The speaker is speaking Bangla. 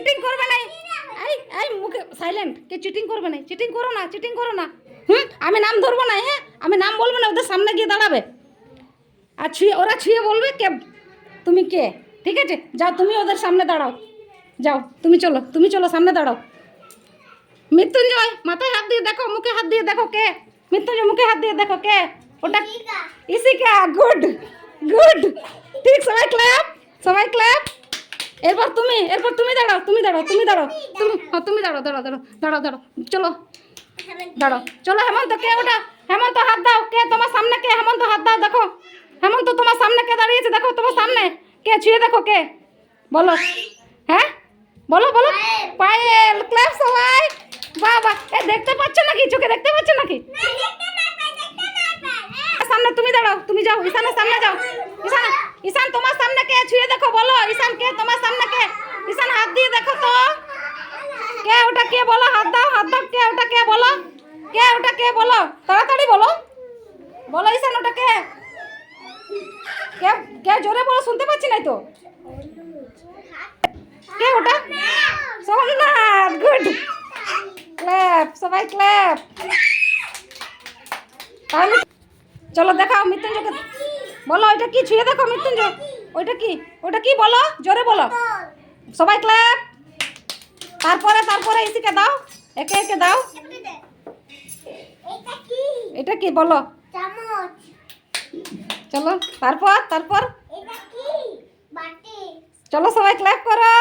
চিটিং করবে না। এই এই মুখে সাইলেন্ট, কে চিটিং করবে না, চিটিং করো না, চিটিং করো না। আমি নাম ধরবো না, হ্যাঁ আমি নাম বলবো না, ওদের সামনে গিয়ে দাঁড়াবে আর ছুঁয়ে, ওরা ছুঁয়ে বলবে কে তুমি কে, ঠিক আছে? যাও তুমি ওদের সামনে দাঁড়াও, যাও তুমি চলো, তুমি চলো সামনে দাঁড়াও। মৃত্যুঞ্জয় মাথায় হাত দিয়ে দেখো, মুখে হাত দিয়ে দেখো কে। মৃত্যুঞ্জয় মুখে হাত দিয়ে দেখো কে ওটা। ইসিকা, গুড গুড, ঠিক, সবাই ক্ল্যাপ, সবাই ক্ল্যাপ। এরপর তুমি দাঁড়াও, তুমি দাঁড়াও, তুমি দাঁড়াও, তুমি দাঁড়াও, দাঁড়াও দাঁড়াও দাঁড়াও দাঁড়াও, চলো দাঁড়াও, চলো। হেমন্ত কে ওটা? হেমন্ত হাত দাও, কে তোমার সামনে কে? হেমন্ত হাত দাও, দেখো হেমন্ত তোমার সামনে কে দাঁড়িয়েছে, দেখো তোমার সামনে কে, ছুঁয়ে দেখো কে, বলো। হ্যাঁ বলো বলো। পায়েল, ক্ল্যাপ সবাই। বাবা, এ দেখতে পাচ্ছ নাকি, চোখে দেখতে পাচ্ছ নাকি? সামনে তুমি দাঁড়াও, তুমি যাও ঈশানের সামনে যাও। ঈশান, ঈশান তোমার সামনে কে, ছুঁয়ে দেখো, বলো ঈশান কে তোমার সামনে কে? ঈশান হাত দিয়ে দেখো তো কে ওটা, কে বলো, হাত দাও, হাত দাও, কে ওটা, কে বলো, কে ওটা, কে বলো, তাড়াতাড়ি বলো, বলো ঈশান ওটা কে? কে কে জোরে বলো, শুনতে পাচ্ছি নাই তো। কে ওটা? সোমনাথ, গুড, ক্ল্যাপ সবাই ক্ল্যাপ। তাহলে চলো দেখাও মৃত্যুঞ্জয়কে, বলো ওইটা কি, ছুঁয়ে দেখো মৃত্যুঞ্জয়, ওইটা কি, ওটা কি বলো, জোরে বলো, সবাই ক্ল্যাপ। তারপরে তারপরে ইসিকে দাও, একে একে দাও। এটা কি বলো, চলো তারপর তারপর চলো সবাই ক্ল্যাপ করো।